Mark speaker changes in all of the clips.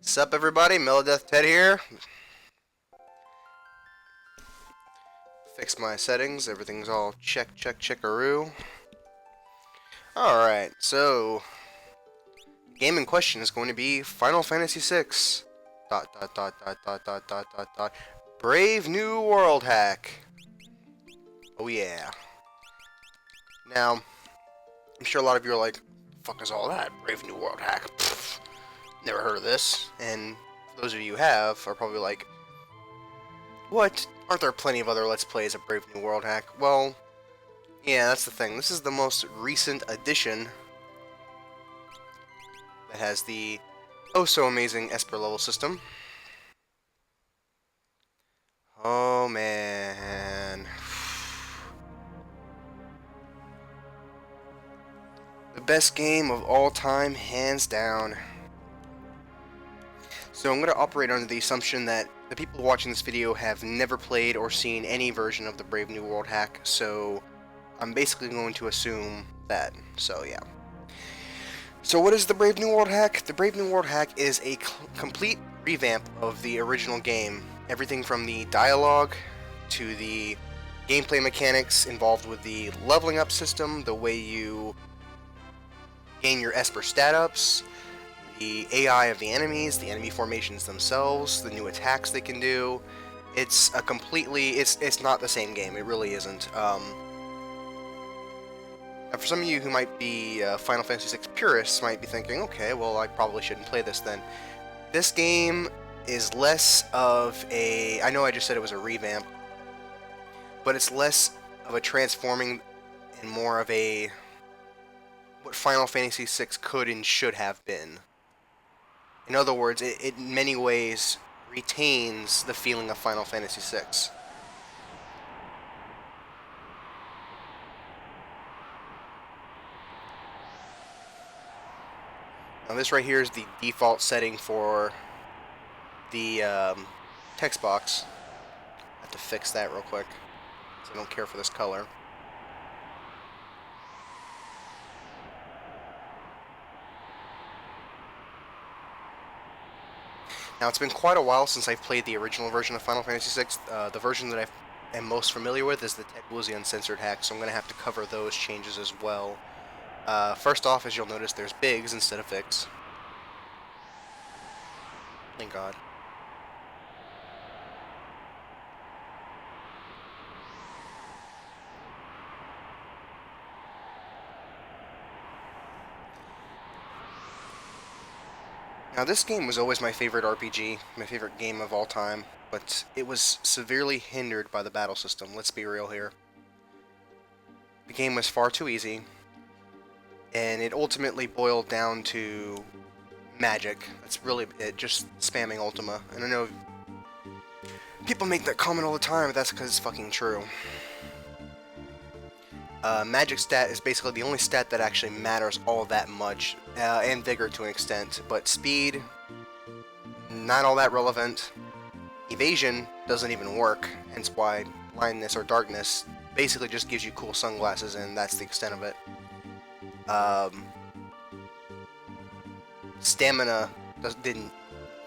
Speaker 1: Sup everybody, Melodeath Ted here. Fix my settings, everything's all checkaroo. Alright, so game in question is going to be Final Fantasy VI. Brave New World Hack. Oh yeah. Now, I'm sure a lot of you are like, fuck is all that? Brave New World Hack. Pfft, never heard of this. And for those of you who have, are probably like, what? Aren't there plenty of other Let's Plays of Brave New World Hack? Well, yeah, that's the thing. This is the most recent addition that has the oh-so-amazing Esper level system. Oh, man. The best game of all time, hands down. So I'm going to operate under the assumption that the people watching this video have never played or seen any version of the Brave New World Hack, so I'm basically going to assume that. So yeah. So what is the Brave New World Hack? The Brave New World Hack is a complete revamp of the original game. Everything from the dialogue to the gameplay mechanics involved with the leveling up system, the way you gain your Esper stat ups, the AI of the enemies, the enemy formations themselves, the new attacks they can do. It's a completely, it's not the same game, it really isn't. Now for some of you who might be Final Fantasy VI purists might be thinking, okay, well I probably shouldn't play this then. This game is less of a, I know I just said it was a revamp, but it's less of a transforming and more of a what Final Fantasy VI could and should have been. In other words, it in many ways retains the feeling of Final Fantasy VI. Now this right here is the default setting for the text box. I have to fix that real quick, because I don't care for this color. Now it's been quite a while since I've played the original version of Final Fantasy VI. The version that I am most familiar with is the Ted Woozy Uncensored hack, so I'm going to have to cover those changes as well. First off, as you'll notice, there's Biggs instead of Vix. Thank God. Now this game was always my favorite RPG, my favorite game of all time, but it was severely hindered by the battle system, let's be real here. The game was far too easy, and it ultimately boiled down to magic. That's really it, just spamming Ultima. And I know people make that comment all the time, but that's because it's fucking true. Magic stat is basically the only stat that actually matters all that much, and vigor to an extent, but speed, not all that relevant. Evasion doesn't even work, hence why blindness or darkness basically just gives you cool sunglasses, and that's the extent of it. Stamina didn't.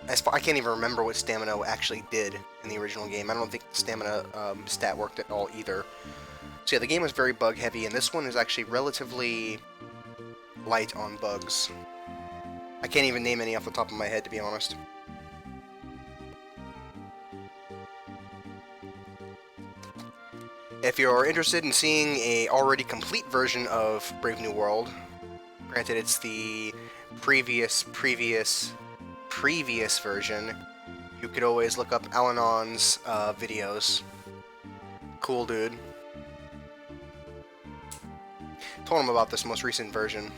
Speaker 1: I can't even remember what stamina actually did in the original game. I don't think the stamina stat worked at all either. So yeah, the game was very bug heavy, and this one is actually relatively light on bugs. I can't even name any off the top of my head, to be honest. If you're interested in seeing a already complete version of Brave New World, granted it's the previous version, you could always look up Alanon's videos. Cool dude. Told him about this most recent version.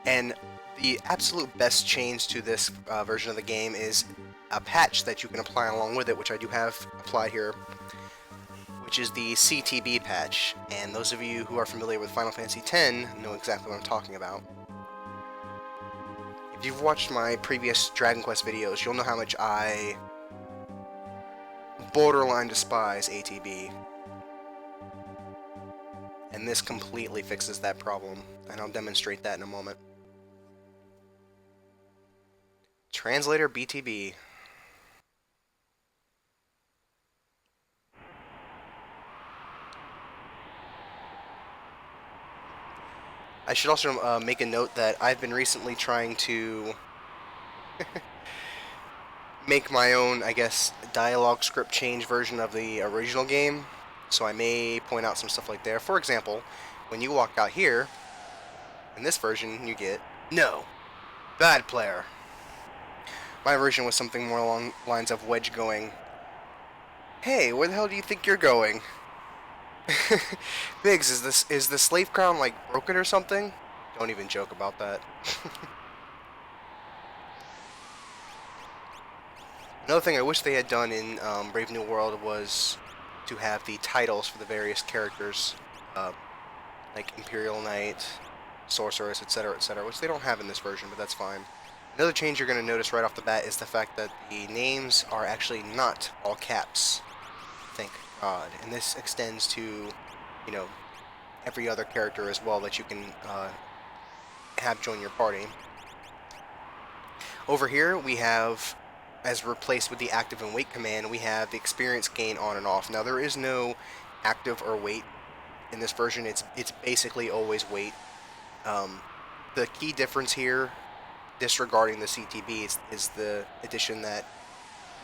Speaker 1: And the absolute best change to this version of the game is a patch that you can apply along with it, which I do have applied here, which is the CTB patch. And those of you who are familiar with Final Fantasy X know exactly what I'm talking about. If you've watched my previous Dragon Quest videos, you'll know how much I borderline despise ATB. And this completely fixes that problem, and I'll demonstrate that in a moment. Translator BTB. I should also make a note that I've been recently trying to make my own, I guess, dialogue script change version of the original game. So I may point out some stuff like there. For example, when you walk out here, in this version, you get, "No, bad player." My version was something more along the lines of Wedge going, "Hey, where the hell do you think you're going?" Biggs, is the slave crown like broken or something? Don't even joke about that. Another thing I wish they had done in Brave New World was to have the titles for the various characters, like Imperial Knight, Sorceress, etc., which they don't have in this version, but that's fine. Another change you're going to notice right off the bat is the fact that the names are actually not all caps. Thank God. And this extends to, you know, every other character as well that you can have join your party. Over here we have, as replaced with the active and wait command, we have the experience gain on and off. Now there is no active or wait in this version. It's basically always wait. The key difference here, disregarding the CTB, is the addition that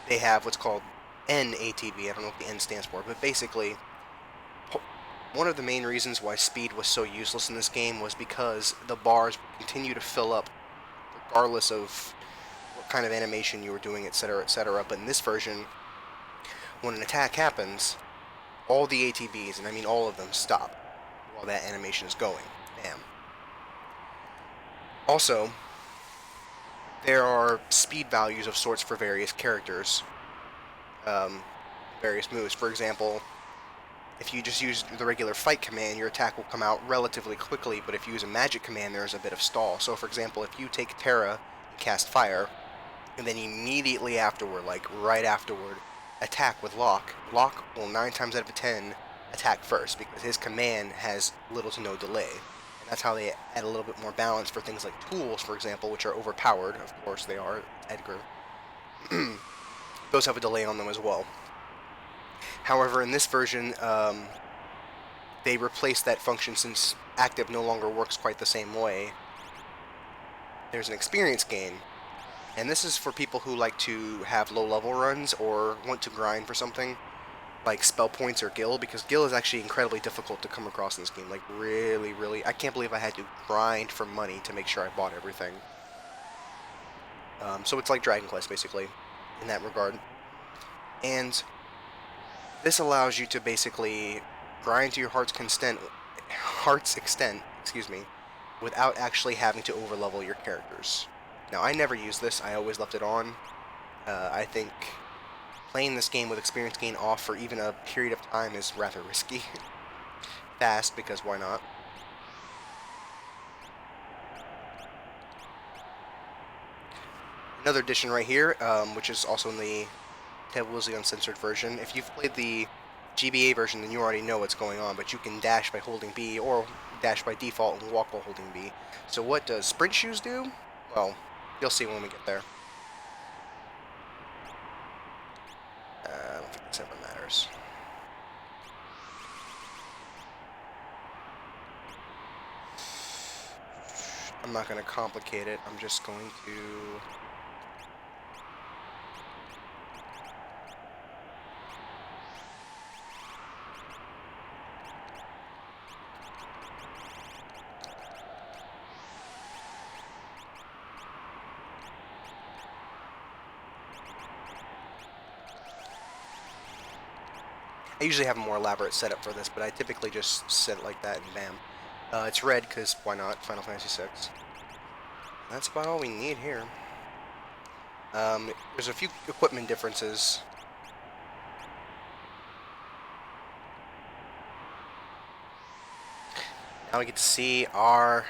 Speaker 1: they have what's called NATB. I don't know what the N stands for, but basically one of the main reasons why speed was so useless in this game was because the bars would continue to fill up regardless of what kind of animation you were doing, etc., etc. But in this version, when an attack happens, all the ATBs, and I mean all of them, stop while that animation is going. Bam. Also, there are speed values of sorts for various characters, various moves. For example, if you just use the regular fight command, your attack will come out relatively quickly, but if you use a magic command, there's a bit of stall. So for example, if you take Terra and cast fire, and then immediately afterward, like right afterward, attack with Locke, Locke will 9 times out of 10 attack first, because his command has little to no delay. And that's how they add a little bit more balance for things like tools, for example, which are overpowered. Of course they are, Edgar. Those have a delay on them as well. However, in this version, they replaced that function since active no longer works quite the same way. There's an experience gain, and this is for people who like to have low-level runs or want to grind for something, like spell points or Gil, because Gil is actually incredibly difficult to come across in this game. Like, really, really. I can't believe I had to grind for money to make sure I bought everything. So it's like Dragon Quest, basically, in that regard. And this allows you to basically grind to your heart's extent, excuse me, without actually having to overlevel your characters. Now, I never used this. I always left it on. I think playing this game with experience gain off for even a period of time is rather risky. Fast, because why not? Another addition right here, which is also in the Ted Woolsey Uncensored version. If you've played the GBA version, then you already know what's going on, but you can dash by holding B, or dash by default and walk while holding B. So what does Sprint Shoes do? Well, you'll see when we get there. I don't think this ever matters. I'm not going to complicate it. I'm just going to... I usually have a more elaborate setup for this, but I typically just set it like that and bam. It's red because why not? Final Fantasy VI. That's about all we need here. There's a few equipment differences. Now we get to see our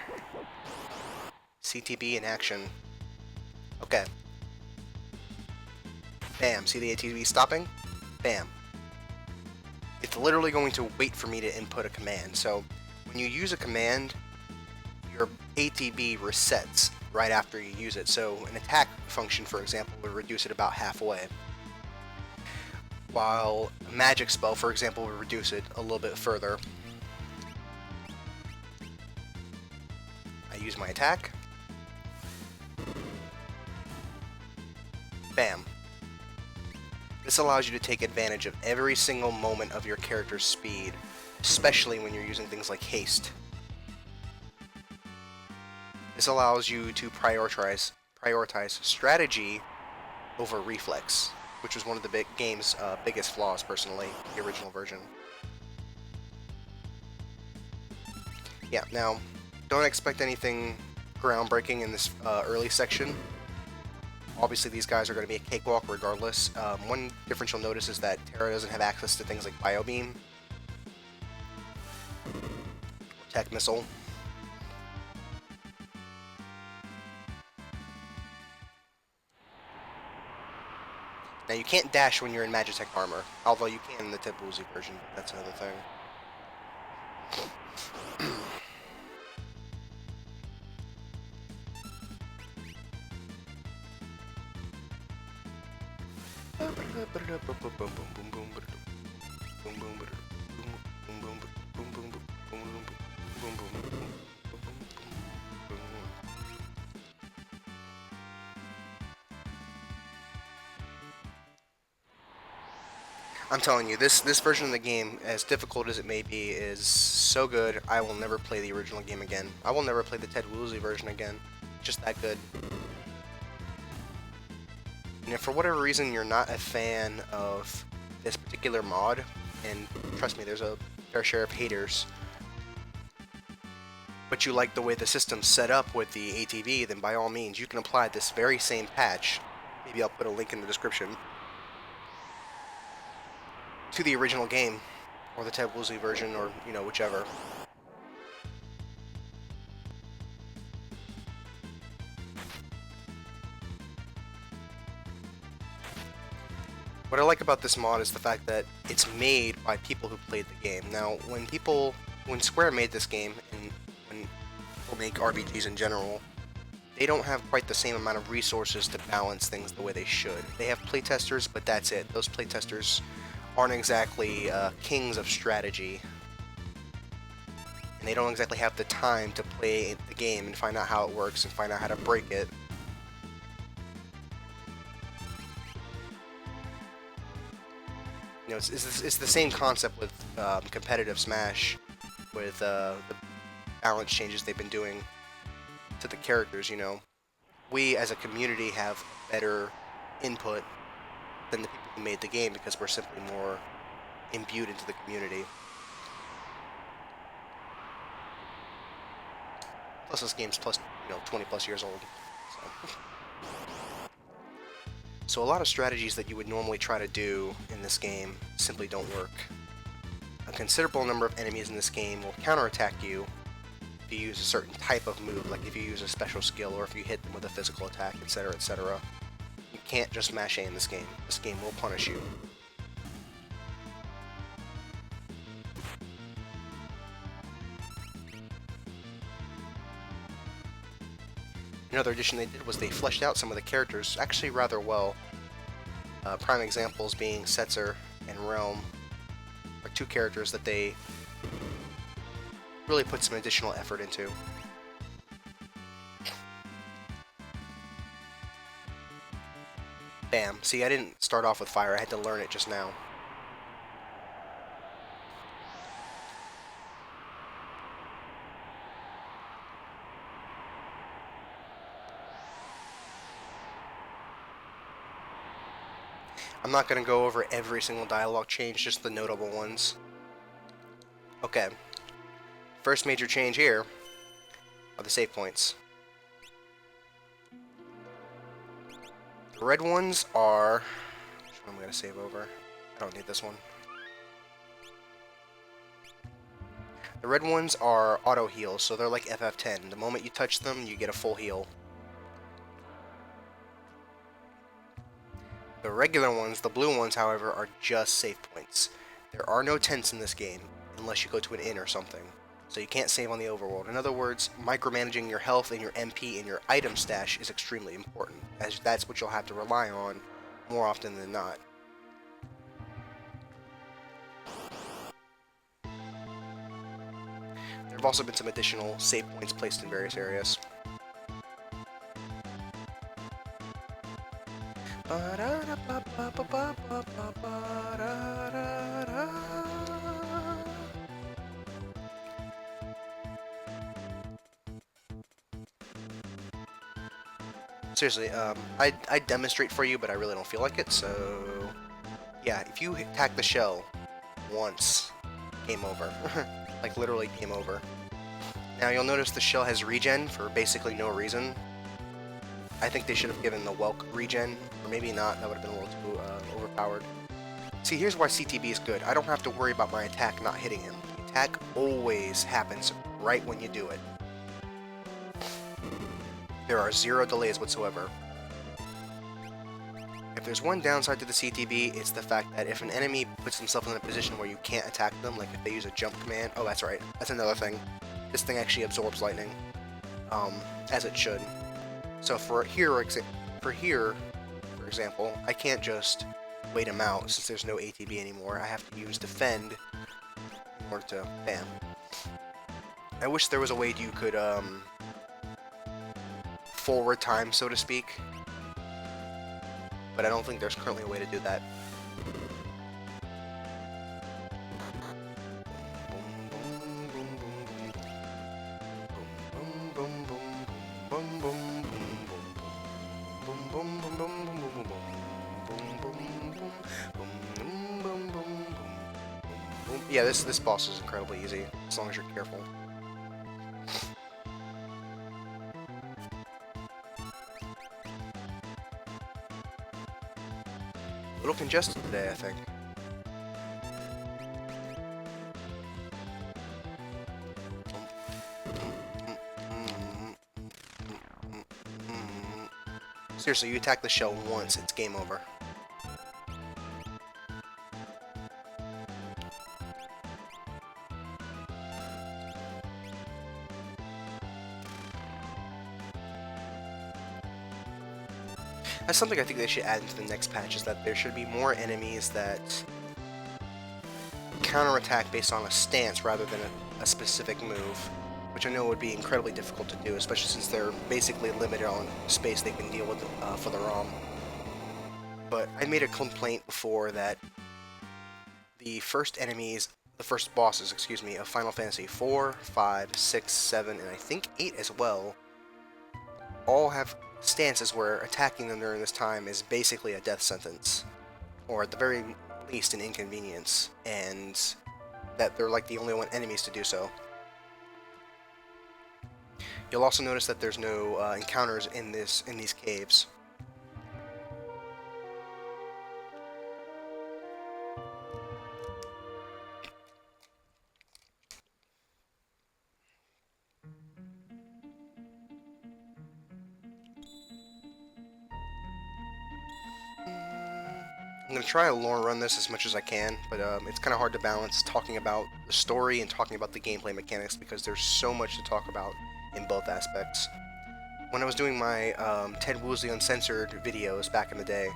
Speaker 1: CTB in action. Okay. Bam. See the ATB stopping? Bam. It's literally going to wait for me to input a command. So when you use a command, your ATB resets right after you use it. So an attack function, for example, would reduce it about halfway, while a magic spell, for example, would reduce it a little bit further. I use my attack. Bam. This allows you to take advantage of every single moment of your character's speed, especially when you're using things like haste. This allows you to prioritize strategy over reflex, which was one of the game's biggest flaws, personally, the original version. Yeah, now, don't expect anything groundbreaking in this early section. Obviously, these guys are going to be a cakewalk regardless. One difference you'll notice is that Terra doesn't have access to things like Biobeam, Tech Missile. Now, you can't dash when you're in Magitech armor, although you can in the Ted Woolsey version, but that's another thing. I'm telling you, this version of the game, as difficult as it may be, is so good. I will never play the original game again. I will never play the Ted Woolsey version again. Just that good. And if for whatever reason you're not a fan of this particular mod, and trust me, there's a fair share of haters, but you like the way the system's set up with the ATV, then by all means, you can apply this very same patch. Maybe I'll put a link in the description to the original game, or the Ted Woolsey version, or, you know, whichever. What I like about this mod is the fact that it's made by people who played the game. Now, when Square made this game, and when people make RPGs in general, they don't have quite the same amount of resources to balance things the way they should. They have playtesters, but that's it. Those playtesters aren't exactly kings of strategy, and they don't exactly have the time to play the game and find out how it works and find out how to break it. You know, it's the same concept with competitive Smash, with the balance changes they've been doing to the characters. You know, we as a community have better input than the people who made the game because we're simply more imbued into the community. Plus, this game's 20 plus years old. So a lot of strategies that you would normally try to do in this game simply don't work. A considerable number of enemies in this game will counterattack you if you use a certain type of move, like if you use a special skill or if you hit them with a physical attack, etc., etc. You can't just mash A in this game. This game will punish you. Another addition they did was they fleshed out some of the characters actually rather well. Prime examples being Setzer and Realm are two characters that they really put some additional effort into. Bam. See, I didn't start off with fire, I had to learn it just now. I'm not going to go over every single dialogue change, just the notable ones. Okay. First major change here are the save points. The red ones are... which one am I going to save over? I don't need this one. The red ones are auto heals, so they're like FF10. The moment you touch them, you get a full heal. The regular ones, the blue ones, however, are just save points. There are no tents in this game, unless you go to an inn or something. So you can't save on the overworld. In other words, micromanaging your health and your MP and your item stash is extremely important, as that's what you'll have to rely on more often than not. There have also been some additional save points placed in various areas. Seriously, I'd demonstrate for you, but I really don't feel like it, so... Yeah, if you attack the shell once, game over. Like, literally game over. Now, you'll notice the shell has regen for basically no reason. I think they should have given the Welk regen, or maybe not, that would have been a little too overpowered. See, here's why CTB is good. I don't have to worry about my attack not hitting him. The attack always happens right when you do it. There are 0 delays whatsoever. If there's one downside to the CTB, it's the fact that if an enemy puts themselves in a position where you can't attack them, like if they use a jump command, oh that's right, that's another thing. This thing actually absorbs lightning, as it should. So for here, for example, I can't just wait him out since there's no ATB anymore. I have to use defend in order to bam. I wish there was a way you could forward time, so to speak, but I don't think there's currently a way to do that. Yeah, this boss is incredibly easy, as long as you're careful. A little congested today, I think. Seriously, you attack the shell once, it's game over. That's something I think they should add into the next patch, is that there should be more enemies that counterattack based on a stance rather than a specific move, which I know would be incredibly difficult to do, especially since they're basically limited on space they can deal with for the ROM. But I made a complaint before that the first bosses, excuse me, of Final Fantasy 4, 5, 6, 7, and I think 8 as well, all have stances where attacking them during this time is basically a death sentence, or at the very least an inconvenience, and that they're like the only enemies to do so. You'll also notice that there's no encounters in these caves. I'm going to try to lore run this as much as I can, but it's kind of hard to balance talking about the story and talking about the gameplay mechanics because there's so much to talk about in both aspects. When I was doing my Ted Woosley Uncensored videos back in the day,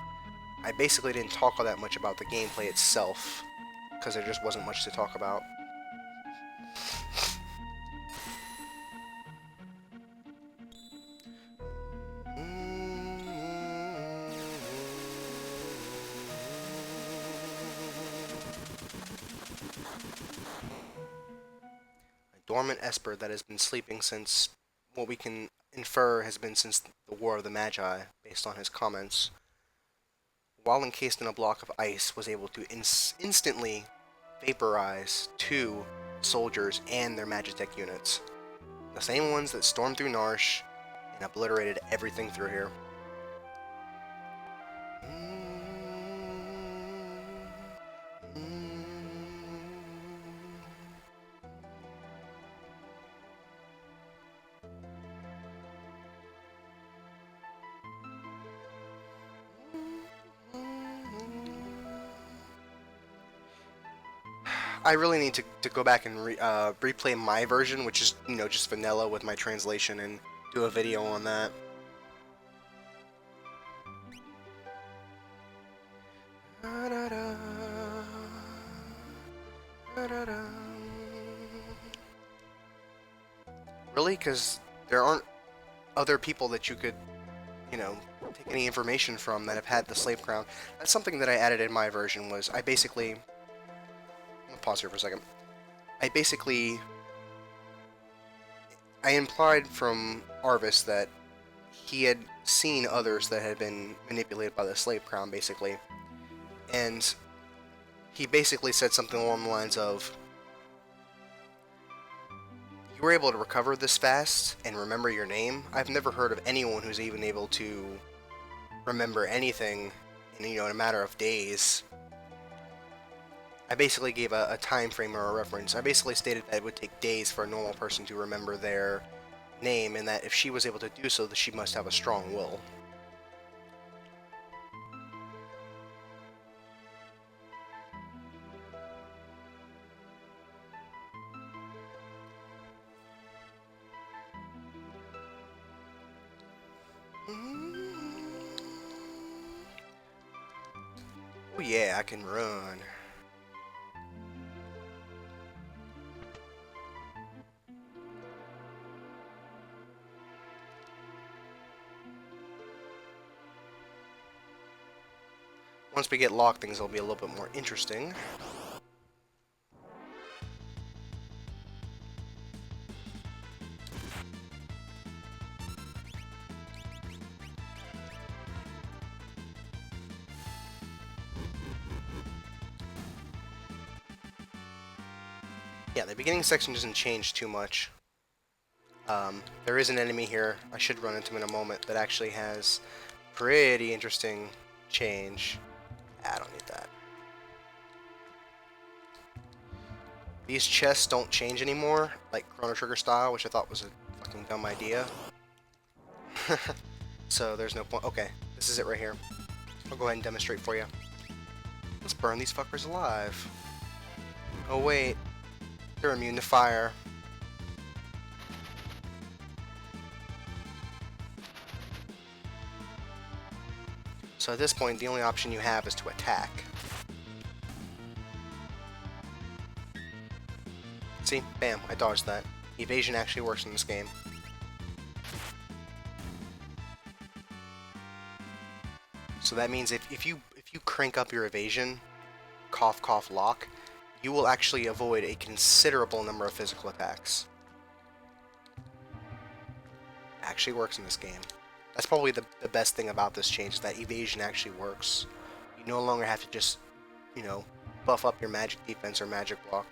Speaker 1: I basically didn't talk all that much about the gameplay itself because there just wasn't much to talk about. Dormant Esper that has been sleeping since, what we can infer has been since the War of the Magi, based on his comments, while encased in a block of ice, was able to instantly vaporize 2 soldiers and their Magitech units. The same ones that stormed through Narshe and obliterated everything through here. I really need to go back and replay my version, which is, you know, just vanilla with my translation, and do a video on that. Really? Because there aren't other people that you could, you know, take any information from that have had the slave crown. That's something that I added in my version. Was I basically... I'm gonna pause here for a second. I implied from Arvis that he had seen others that had been manipulated by the slave crown, basically. And he basically said something along the lines of, you were able to recover this fast and remember your name? I've never heard of anyone who's even able to remember anything in, you know, in a matter of days. I basically gave a time frame or a reference. I basically stated that it would take days for a normal person to remember their name, and that if she was able to do so, that she must have a strong will. Oh yeah, I can run. Once we get locked, things will be a little bit more interesting. Yeah, the beginning section doesn't change too much. There is an enemy here, I should run into him in a moment, that actually has pretty interesting change. I don't need that. These chests don't change anymore, like Chrono Trigger style, which I thought was a fucking dumb idea. So there's no point. Okay, this is it right here. I'll go ahead and demonstrate for you. Let's burn these fuckers alive. Oh wait, they're immune to fire. So at this point, the only option you have is to attack. See? Bam, I dodged that. Evasion actually works in this game. So that means if you crank up your evasion, cough cough lock, you will actually avoid a considerable number of physical attacks. Actually works in this game. That's probably the best thing about this change, is that evasion actually works. You no longer have to just, you know, buff up your magic defense or magic block.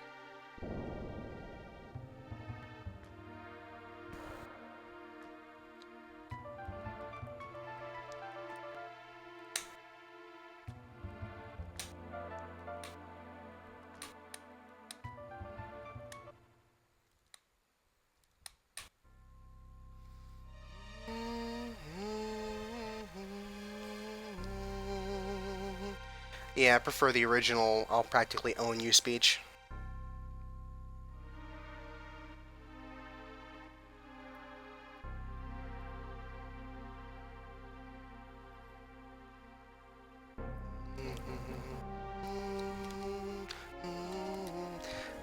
Speaker 1: Yeah, I prefer the original I'll practically own you speech.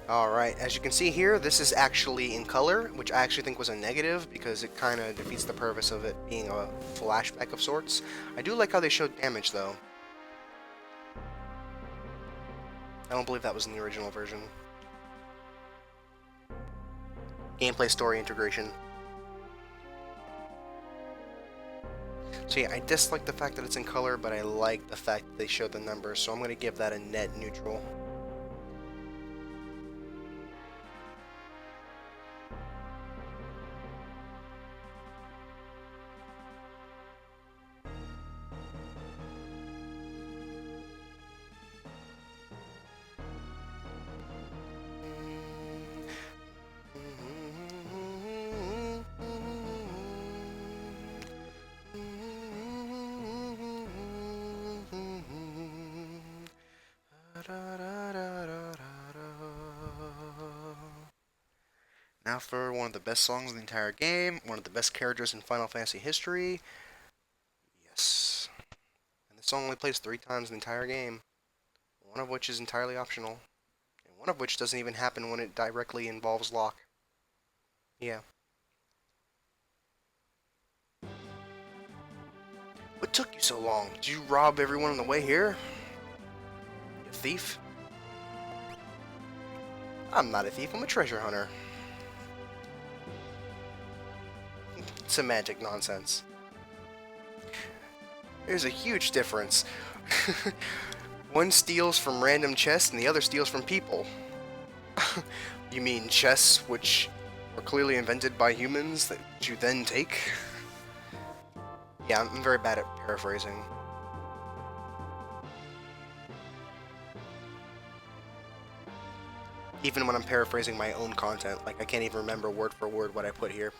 Speaker 1: Alright, as you can see here, this is actually in color, which I actually think was a negative, because it kind of defeats the purpose of it being a flashback of sorts. I do like how they showed damage, though. I don't believe that was in the original version. Gameplay story integration. So yeah, I dislike the fact that it's in color, but I like the fact that they showed the numbers, so I'm going to give that a net neutral. Now for one of the best songs in the entire game, one of the best characters in Final Fantasy history. Yes. And this song only plays 3 times in the entire game, one of which is entirely optional, and one of which doesn't even happen when it directly involves Locke. Yeah. What took you so long? Did you rob everyone on the way here? You thief? I'm not a thief, I'm a treasure hunter. Semantic nonsense. There's a huge difference. One steals from random chests and the other steals from people. You mean chests which were clearly invented by humans that you then take? Yeah, I'm very bad at paraphrasing. Even when I'm paraphrasing my own content, like I can't even remember word for word what I put here.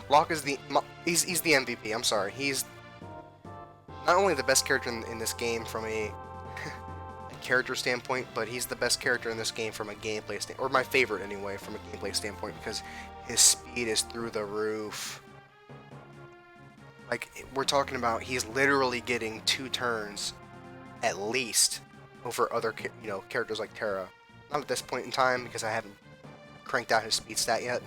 Speaker 1: Locke is he's the MVP. I'm sorry. He's not only the best character in this game from a character standpoint, but he's the best character in this game from a gameplay standpoint, or my favorite anyway, from a gameplay standpoint, because his speed is through the roof. Like, we're talking about he's literally getting 2 turns at least over other characters like Terra. Not at this point in time because I haven't cranked out his speed stat yet.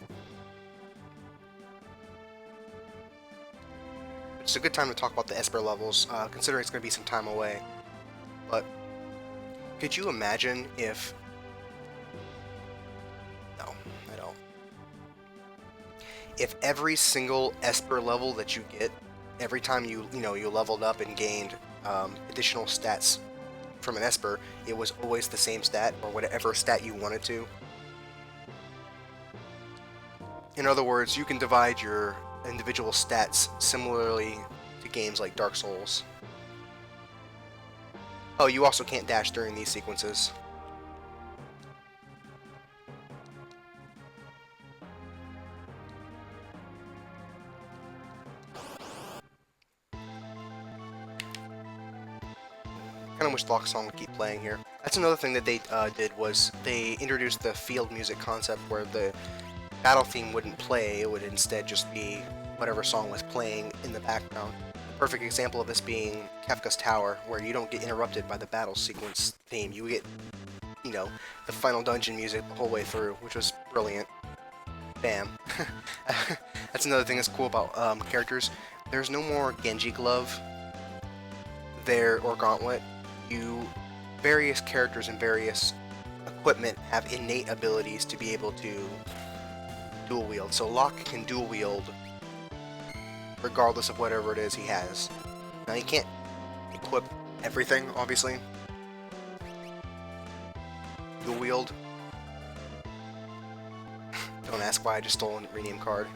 Speaker 1: It's a good time to talk about the Esper levels, considering it's going to be some time away. But could you imagine if... No, I don't. If every single Esper level that you get, every time you leveled up and gained additional stats from an Esper, it was always the same stat, or whatever stat you wanted to. In other words, you can divide your individual stats similarly to games like Dark Souls. Oh, you also can't dash during these sequences. Kind of wish Locke song would keep playing here. That's another thing that they did, was they introduced the field music concept where the battle theme wouldn't play, it would instead just be whatever song was playing in the background. A perfect example of this being Kefka's Tower, where you don't get interrupted by the battle sequence theme. You get, the final dungeon music the whole way through, which was brilliant. Bam. That's another thing that's cool about characters. There's no more Genji Glove there, or Gauntlet. Various characters and various equipment have innate abilities to be able to dual wield. So Locke can dual wield regardless of whatever it is he has. Now he can't equip everything, obviously. Dual wield. Don't ask why I just stole a rename card.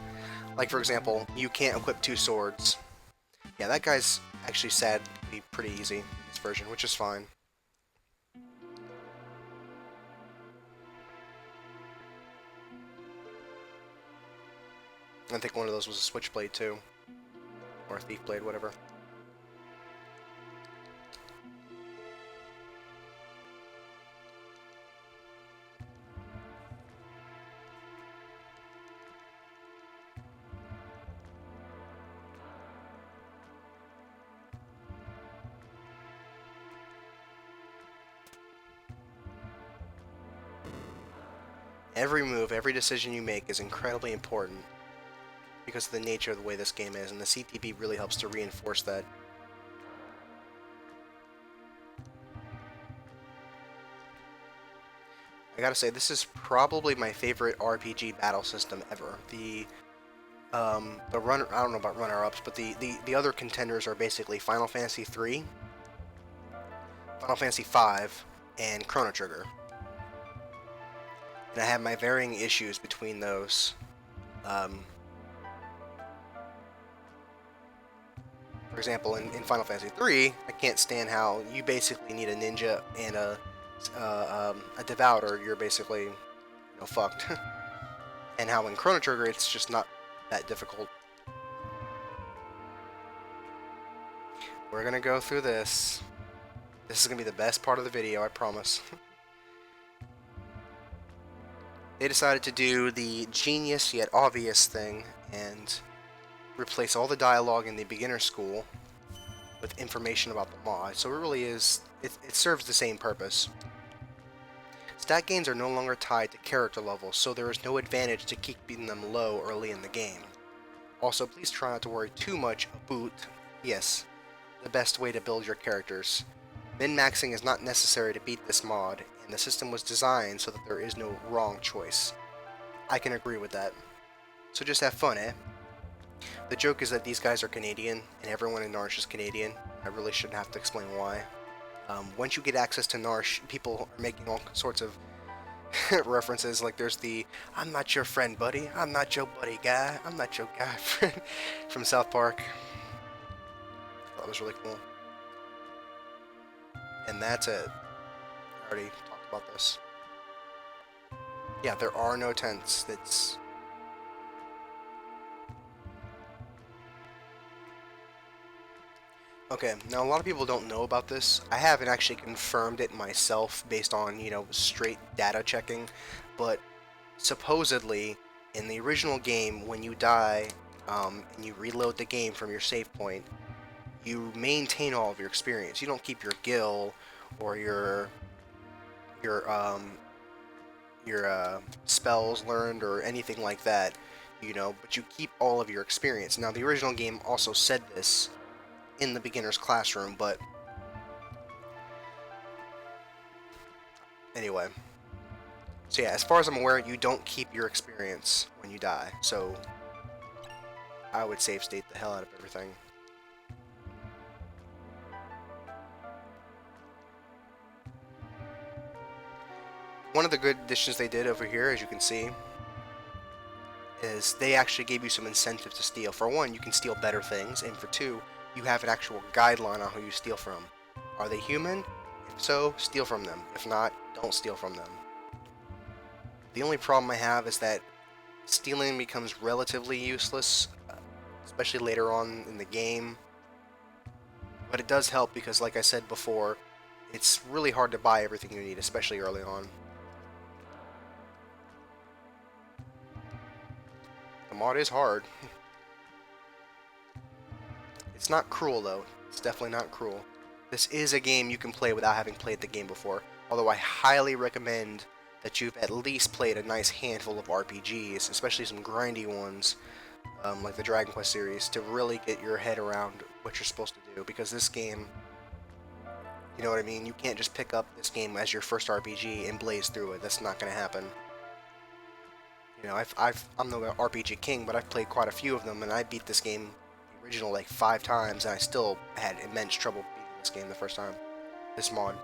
Speaker 1: Like, for example, you can't equip 2 swords. Yeah, that guy's actually sadly pretty easy in this version, which is fine. I think one of those was a switchblade too. Or a thief blade, whatever. Every move, every decision you make is incredibly important because of the nature of the way this game is, and the CTB really helps to reinforce that. I gotta say, this is probably my favorite RPG battle system ever. I don't know about runner-ups, but the other contenders are basically Final Fantasy 3, Final Fantasy 5, and Chrono Trigger. And I have my varying issues between those. Um, for example, in Final Fantasy 3, I can't stand how you basically need a ninja and a devout, or you're basically, fucked. And how in Chrono Trigger, it's just not that difficult. We're gonna go through this. This is gonna be the best part of the video, I promise. They decided to do the genius yet obvious thing and replace all the dialogue in the beginner school with information about the mod. So it really is, it serves the same purpose. Stat gains are no longer tied to character levels, so there is no advantage to keeping them low early in the game. Also, please try not to worry too much about, yes, the best way to build your characters. Min-maxing is not necessary to beat this mod, and the system was designed so that there is no wrong choice. I can agree with that. So just have fun, eh? The joke is that these guys are Canadian, and everyone in Narshe is Canadian. I really shouldn't have to explain why. Once you get access to Narshe, people are making all sorts of references, like there's the "I'm not your friend, buddy. I'm not your buddy guy. I'm not your guy friend" from South Park. That was really cool. And that's it. I already talked about this. Yeah, there are no tents. That's... Okay, now a lot of people don't know about this. I haven't actually confirmed it myself based on, straight data checking, but supposedly in the original game, when you die and you reload the game from your save point, you maintain all of your experience. You don't keep your gil or your spells learned or anything like that, but you keep all of your experience. Now, the original game also said this in the beginner's classroom, but anyway. So yeah, as far as I'm aware, you don't keep your experience when you die, so I would save state the hell out of everything. One of the good additions they did over here, as you can see, is they actually gave you some incentive to steal. For one, you can steal better things, and for two, you have an actual guideline on who you steal from. Are they human? If so, steal from them. If not, don't steal from them. The only problem I have is that stealing becomes relatively useless, especially later on in the game. But it does help because, like I said before, it's really hard to buy everything you need, especially early on. The mod is hard. It's not cruel, though. It's definitely not cruel. This is a game you can play without having played the game before, although I highly recommend that you've at least played a nice handful of RPGs, especially some grindy ones, like the Dragon Quest series, to really get your head around what you're supposed to do, because this game, you know what I mean? You can't just pick up this game as your first RPG and blaze through it. That's not going to happen. I'm no RPG king, but I've played quite a few of them, and I beat this game, the original, like 5 times, and I still had immense trouble beating this game the first time. This mod.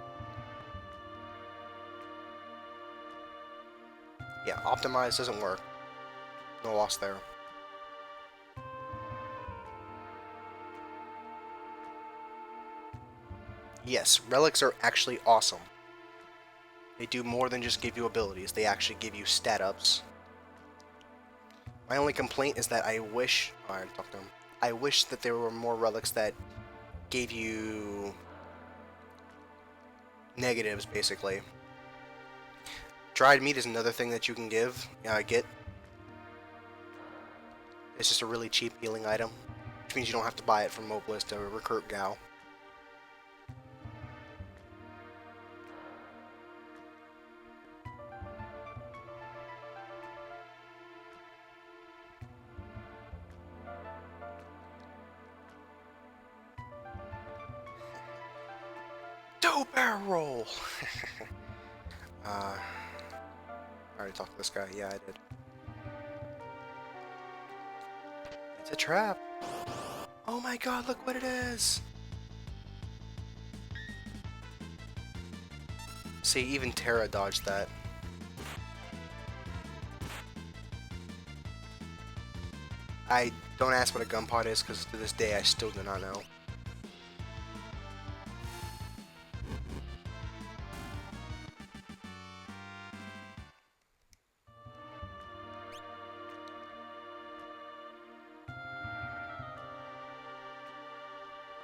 Speaker 1: Yeah, optimize doesn't work. No loss there. Yes, relics are actually awesome. They do more than just give you abilities, they actually give you stat ups. My only complaint is that I wish... Oh, I already talked to him. I wish that there were more relics that gave you negatives, basically. Dried meat is another thing that you can get. It's just a really cheap healing item, which means you don't have to buy it from Mobliz to recruit Gao. Dope barrel roll! I already talked to this guy. Yeah, I did. It's a trap. Oh my god, look what it is! See, even Terra dodged that. I don't ask what a gun pod is, because to this day I still do not know.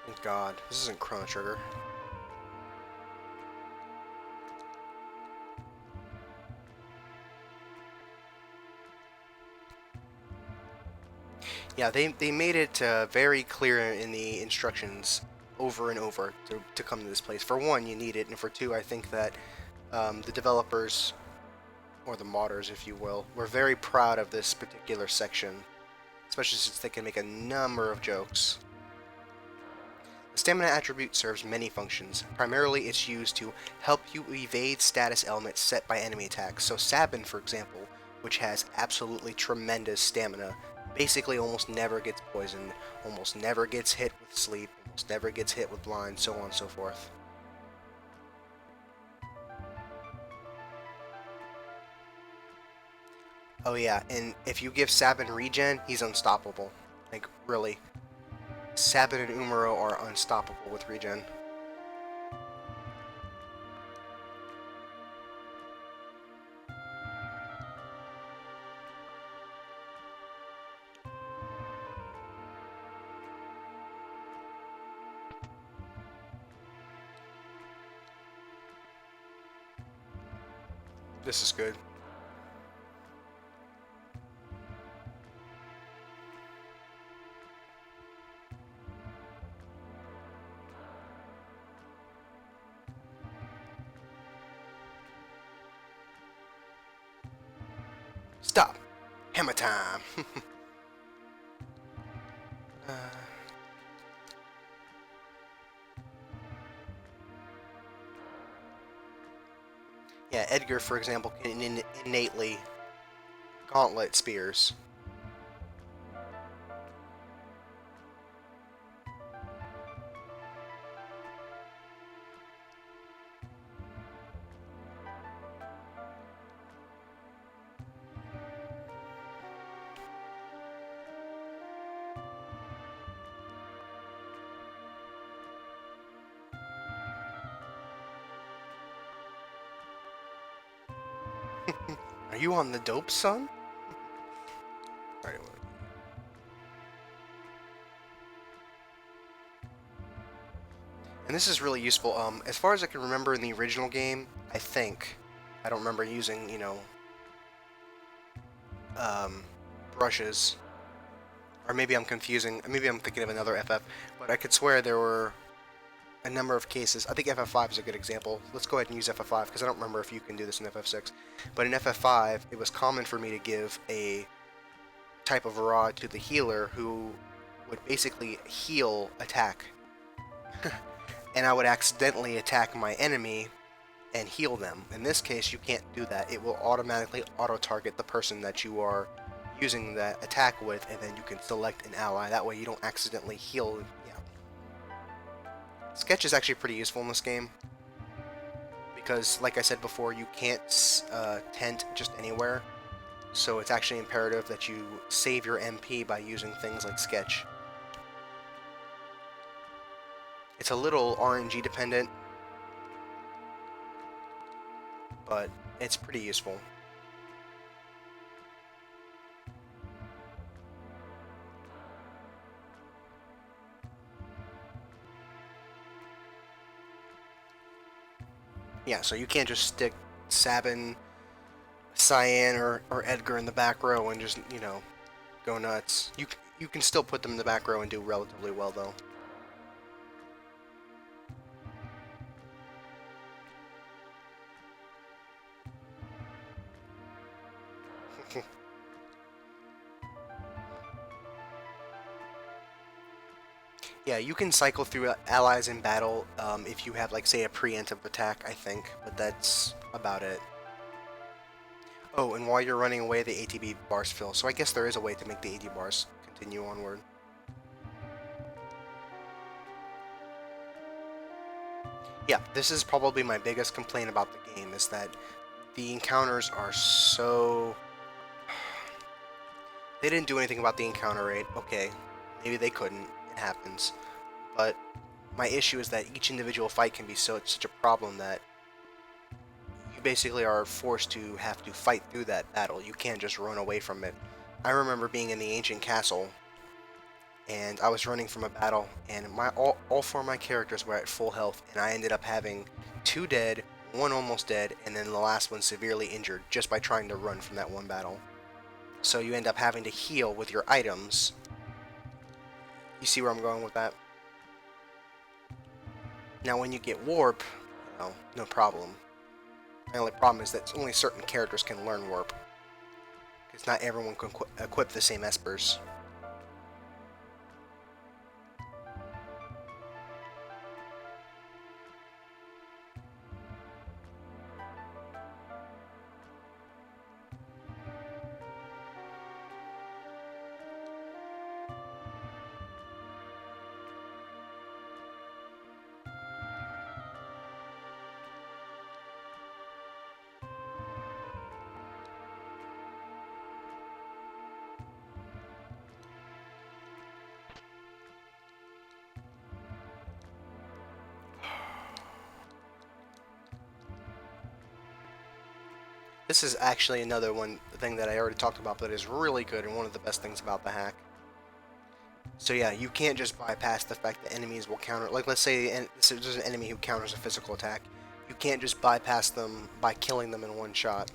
Speaker 1: Thank God, this isn't Chrono Trigger. Yeah, they made it very clear in the instructions over and over to come to this place. For one, you need it, and for two, I think that the developers, or the modders, if you will, were very proud of this particular section, especially since they can make a number of jokes. The stamina attribute serves many functions. Primarily, it's used to help you evade status elements set by enemy attacks. So Sabin, for example, which has absolutely tremendous stamina, basically almost never gets poisoned, almost never gets hit with sleep, almost never gets hit with blind, so on and so forth. Oh yeah, and if you give Sabin regen, he's unstoppable. Like, really. Sabin and Umaro are unstoppable with regen. This is good. Stop! Hammer time! Yeah, Edgar, for example, can innately gauntlet spears. Are you on the dope, son? Alright, and this is really useful. As far as I can remember in the original game, I think, I don't remember using, you know, brushes. Or maybe I'm confusing, maybe I'm thinking of another FF, but I could swear there were a number of cases. I think FF5 is a good example. Let's go ahead and use FF5, because I don't remember if you can do this in FF6. But in FF5, it was common for me to give a type of rod to the healer who would basically heal attack. And I would accidentally attack my enemy and heal them. In this case, you can't do that. It will automatically auto-target the person that you are using that attack with, and then you can select an ally. That way you don't accidentally heal. Yeah. Sketch is actually pretty useful in this game, because, like I said before, you can't tent just anywhere. So it's actually imperative that you save your MP by using things like Sketch. It's a little RNG dependent, but it's pretty useful. Yeah, so you can't just stick Sabin, Cyan, or Edgar in the back row and just, you know, go nuts. You can still put them in the back row and do relatively well, though. Yeah, you can cycle through allies in battle if you have, like, say, a preemptive attack, I think, but that's about it. Oh, and while you're running away, the ATB bars fill, so I guess there is a way to make the AT bars continue onward. Yeah, this is probably my biggest complaint about the game, is that the encounters are so... They didn't do anything about the encounter rate. Okay, maybe they couldn't. It happens. But my issue is that each individual fight can be such a problem that you basically are forced to have to fight through that battle. You can't just run away from it. I remember being in the ancient castle, and I was running from a battle, and all four of my characters were at full health, and I ended up having 2 dead, 1 almost dead, and then the last one severely injured just by trying to run from that one battle. So you end up having to heal with your items. You see where I'm going with that? Now when you get warp, well, no problem. The only problem is that only certain characters can learn warp, because not everyone can equip the same espers. This is actually another thing that I already talked about that is really good and one of the best things about the hack. So yeah, you can't just bypass the fact that enemies will counter, like let's say there's an enemy who counters a physical attack. You can't just bypass them by killing them in one shot.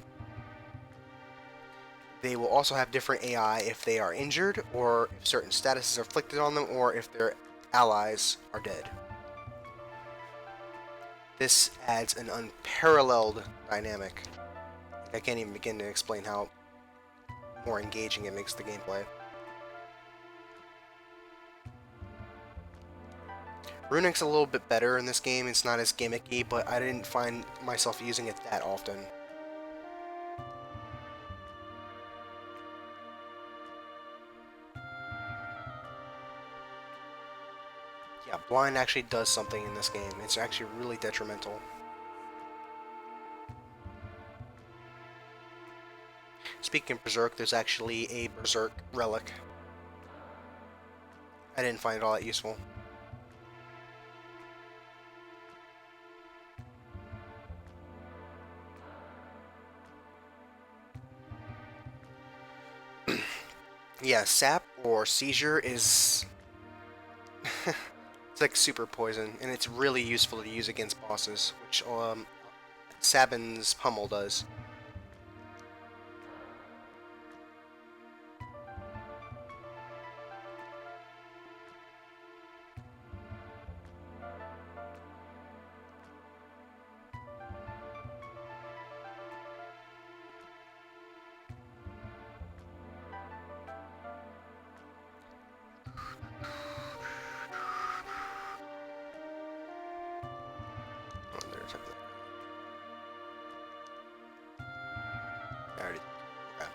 Speaker 1: They will also have different AI if they are injured, or if certain statuses are inflicted on them, or if their allies are dead. This adds an unparalleled dynamic. I can't even begin to explain how more engaging it makes the gameplay. Runic's a little bit better in this game. It's not as gimmicky, but I didn't find myself using it that often. Yeah, blind actually does something in this game. It's actually really detrimental. Speaking of Berserk, there's actually a Berserk relic. I didn't find it all that useful. Yeah, sap or seizure is... it's like super poison, and it's really useful to use against bosses, which Sabin's Pummel does. Oh, there's something. I already... Okay.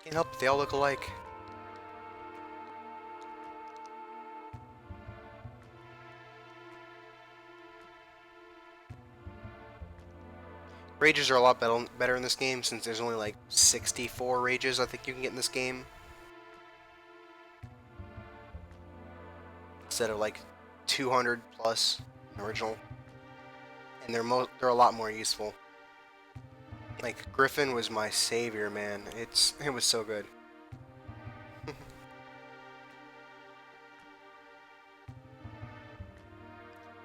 Speaker 1: Can't help it, they all look alike. Rages are a lot better in this game, since there's only like 64 rages I think you can get in this game, instead of like 200 plus in the original. And they're a lot more useful. Like Griffin was my savior, man. It was so good.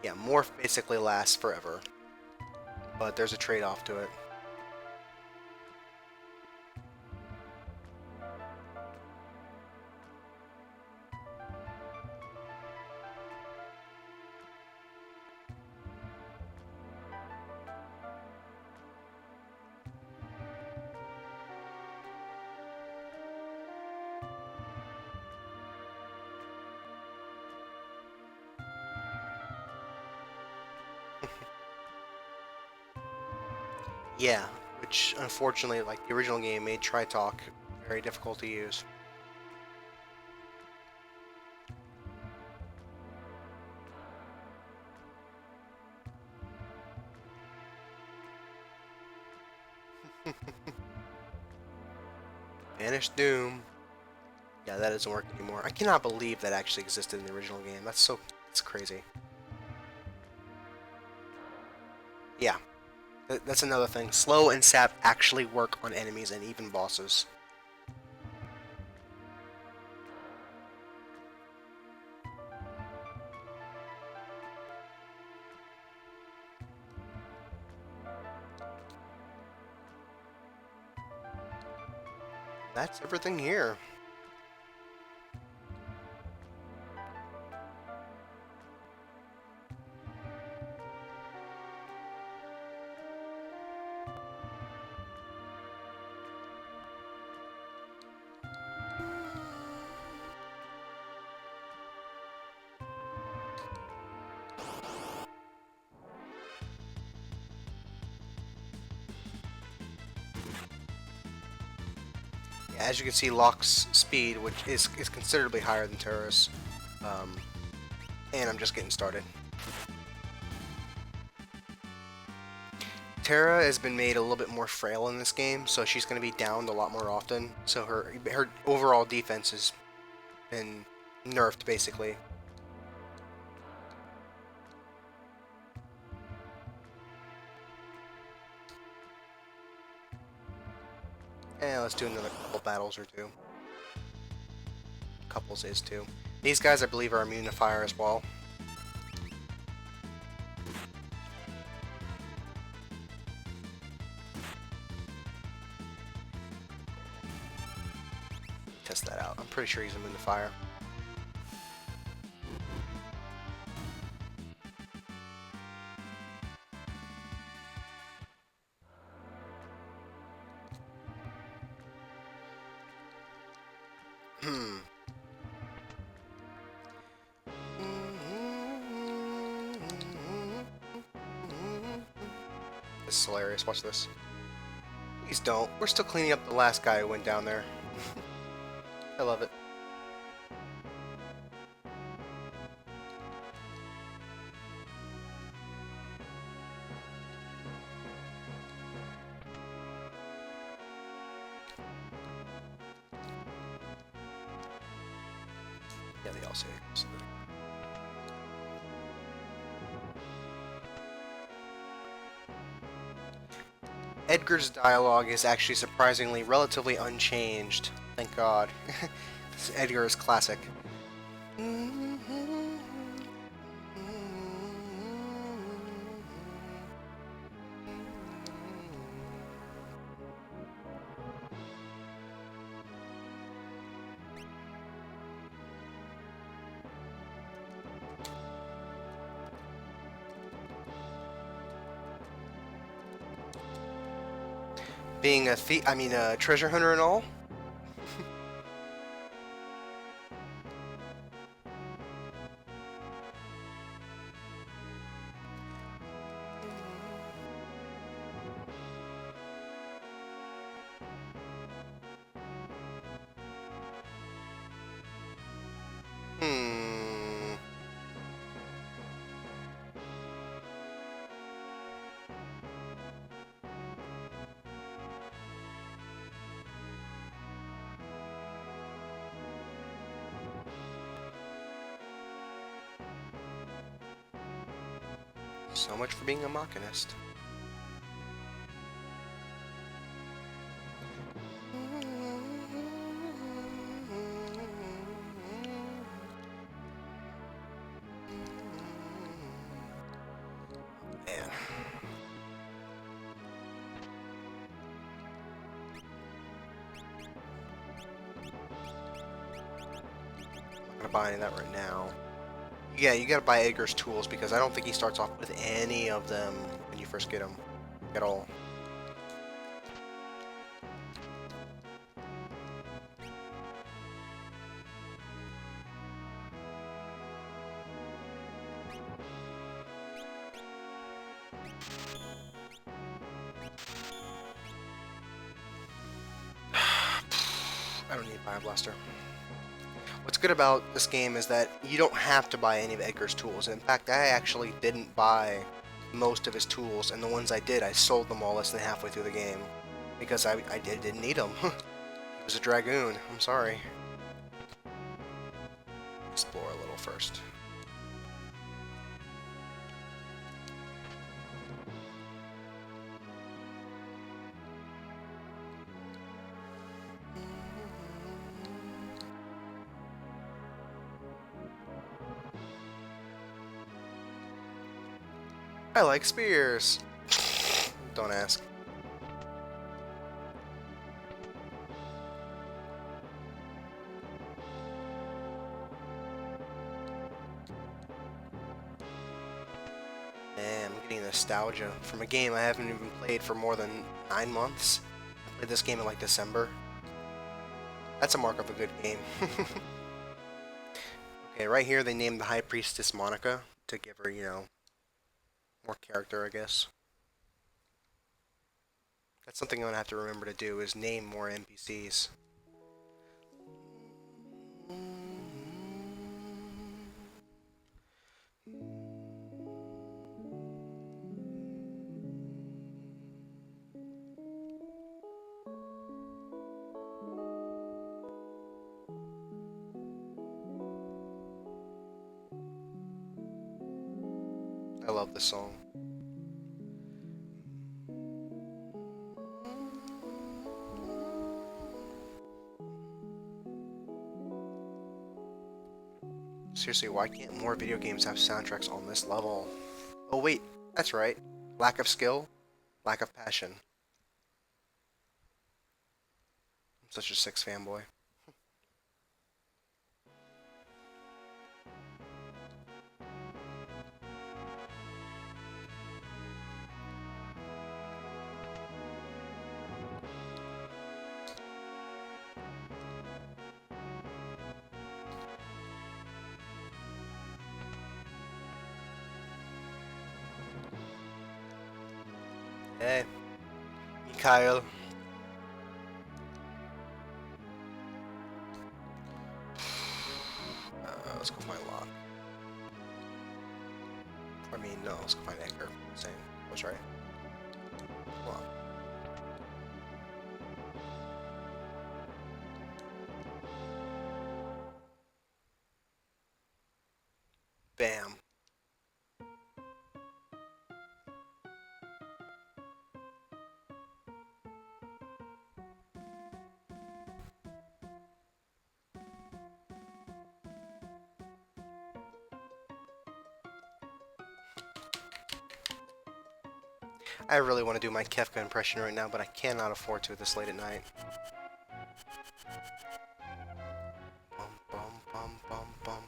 Speaker 1: Yeah, Morph basically lasts forever, but there's a trade-off to it. Yeah, which unfortunately, like the original game, made Tri-Talk very difficult to use. Banished Doom. Yeah, that doesn't work anymore. I cannot believe that actually existed in the original game. It's crazy. Yeah, that's another thing. Slow and sap actually work on enemies and even bosses. That's everything here. Yeah, as you can see, Locke's speed, which is considerably higher than Terra's. And I'm just getting started. Terra has been made a little bit more frail in this game, so she's going to be downed a lot more often. So her overall defense has been nerfed, basically. And let's do another couple battles or two. Couples is too. These guys, I believe, are immune to fire as well. Test that out. I'm pretty sure he's immune to fire. This is hilarious. Watch this. Please don't. We're still cleaning up the last guy who went down there. I love it. Yeah, they all say it. Edgar's dialogue is actually surprisingly relatively unchanged. Thank God. Edgar is classic. Being a thief, a treasure hunter and all. So much for being a Machinist. Man. I'm not gonna buy any of that right now. Yeah, you gotta buy Edgar's tools because I don't think he starts off with any of them when you first get him at all. I don't need Fire Blaster. What's good about this game is that you don't have to buy any of Edgar's tools. In fact, I actually didn't buy most of his tools, and the ones I did, I sold them all less than halfway through the game. because I didn't need him. He was a Dragoon. I'm sorry. Explore a little first. I like spears. Don't ask. Man, I'm getting nostalgia from a game I haven't even played for more than 9 months. I played this game in like December. That's a mark of a good game. Okay, right here they named the High Priestess Monica to give her, you know, more character, I guess. That's something I'm gonna have to remember to do, is name more NPCs. I love this song. Seriously, why can't more video games have soundtracks on this level? Oh wait, that's right. Lack of skill, lack of passion. I'm such a Six fanboy. Hey, Mikhail. Let's go find Locke. I mean, no, let's go find Edgar. Same. I was right. Come on. Bam. I really want to do my Kefka impression right now, but I cannot afford to this late at night. Bum, bum, bum, bum, bum.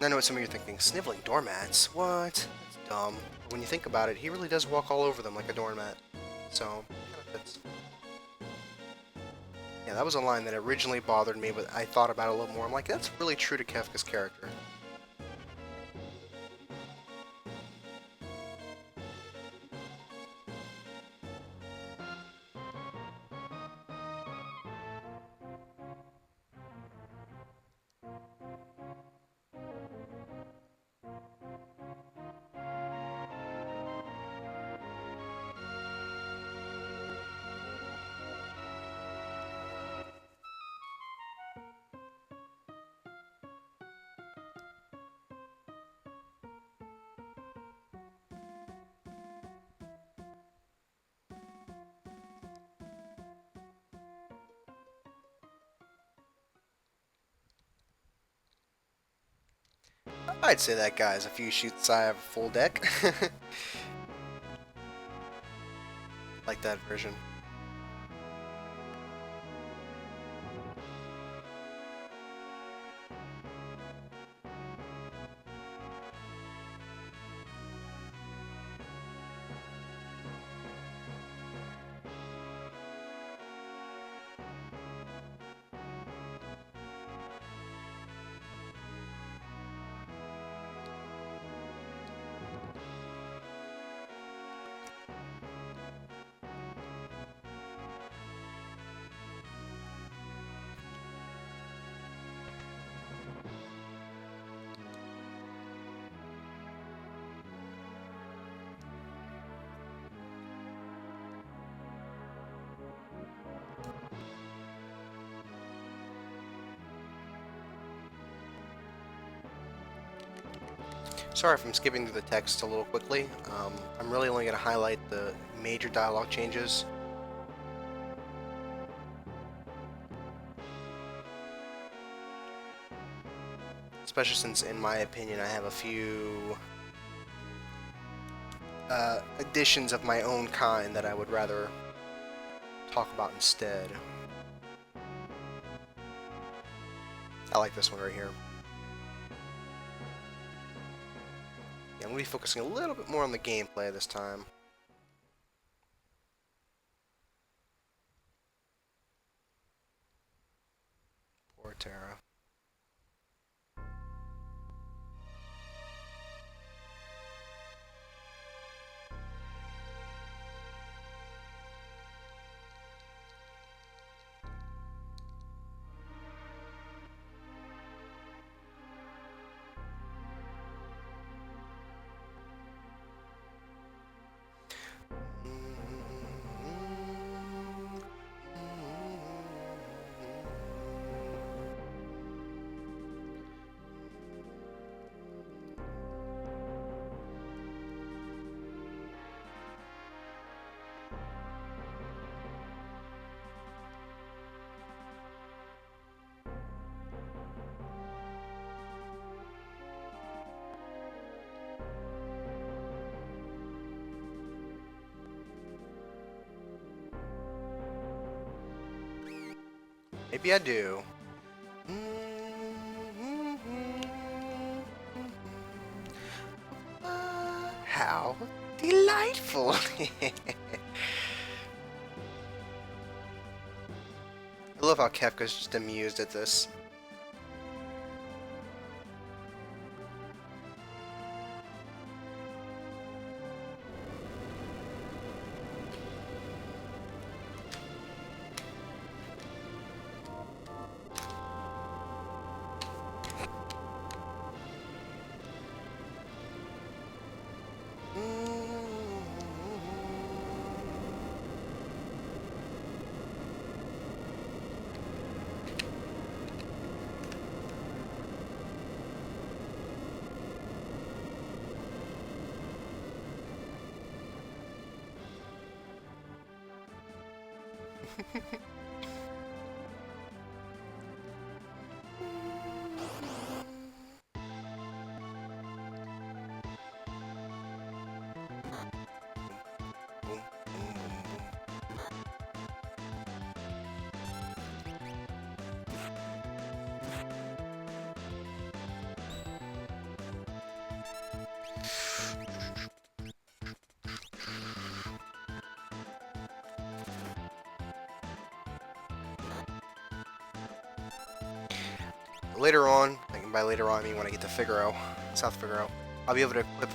Speaker 1: I know what some of you are thinking. Sniveling doormats? What? That's dumb. But when you think about it, he really does walk all over them like a doormat. So, kind of fits. Yeah, that was a line that originally bothered me, but I thought about it a little more. I'm like, that's really true to Kefka's character. I'd say that guy's a few shoots I have a full deck. Like that version. Sorry if I'm skipping through the text a little quickly. I'm really only going to highlight the major dialogue changes. Especially since, in my opinion, I have a few additions of my own kind that I would rather talk about instead. I like this one right here. Yeah, I'm going to be focusing a little bit more on the gameplay this time. Poor Terra. Maybe I do. How delightful! I love how Kefka's just amused at this. Later on, and by later on I mean when I get to Figaro, South Figaro, I'll be able to equip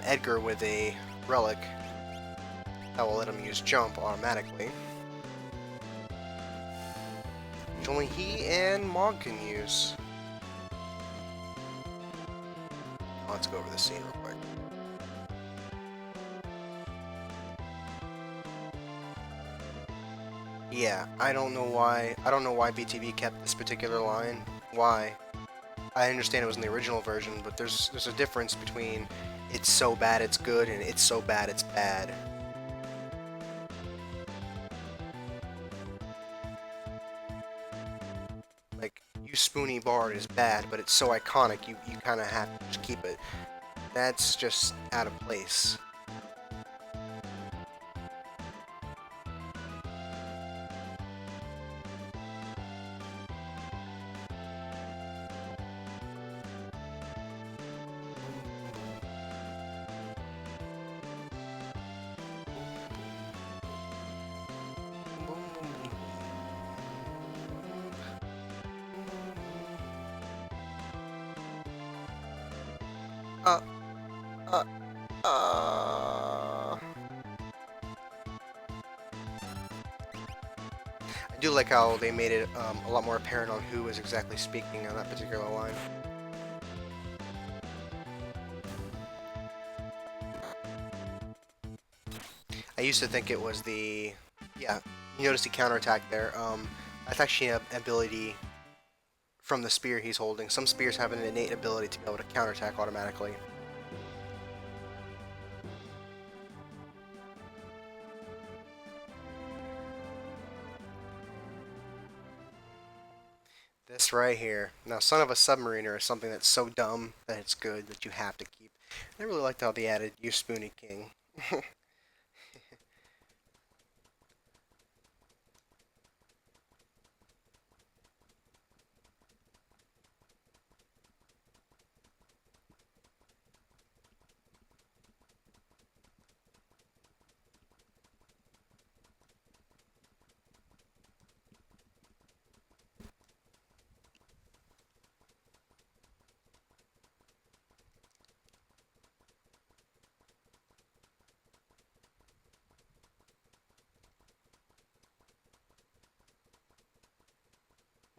Speaker 1: Edgar with a relic that will let him use jump automatically, which only he and Mog can use. Let's go over this scene real quick. Yeah, I don't know why BTV kept this particular line. Why? I understand it was in the original version, but there's a difference between it's so bad it's good and it's so bad it's bad. Like, you Spoony Bard is bad, but it's so iconic you kind of have to just keep it. That's just out of place. I do like how they made it a lot more apparent on who was exactly speaking on that particular line. I used to think it was the... Yeah, you notice the counterattack there. That's actually an ability from the spear he's holding. Some spears have an innate ability to be able to counterattack automatically. This right here. Now, Son of a Submariner is something that's so dumb that it's good that you have to keep. I really liked how they added You Spoony King.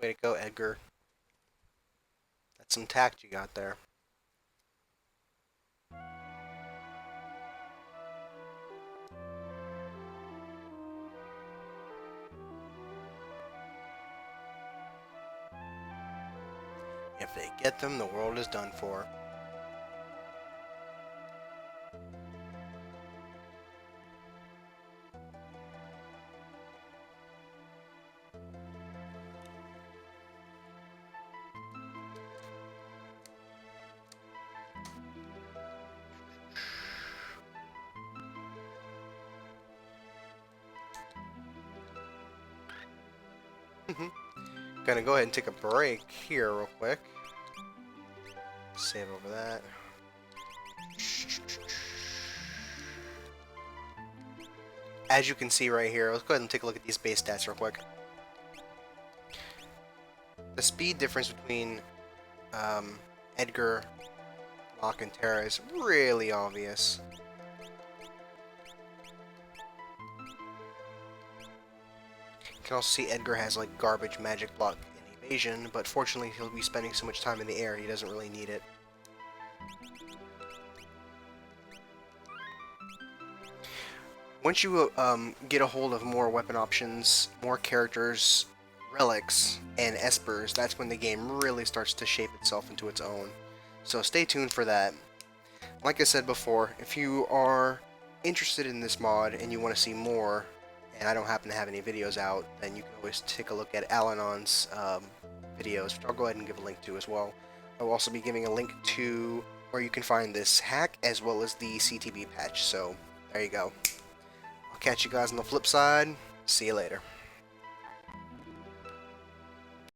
Speaker 1: Way to go, Edgar. That's some tact you got there. If they get them, the world is done for. Gonna go ahead and take a break here real quick. Save over that. As you can see right here, let's go ahead and take a look at these base stats real quick. The speed difference between Edgar, Locke, and Terra is really obvious. You can also see Edgar has like garbage magic block and evasion, but fortunately he'll be spending so much time in the air he doesn't really need it. Once you get a hold of more weapon options, more characters, relics, and espers, that's when the game really starts to shape itself into its own. So stay tuned for that. Like I said before, if you are interested in this mod and you want to see more, and I don't happen to have any videos out, then you can always take a look at Alanon's videos, which I'll go ahead and give a link to as well. I will also be giving a link to where you can find this hack as well as the CTB patch, so there you go. I'll catch you guys on the flip side. See you later.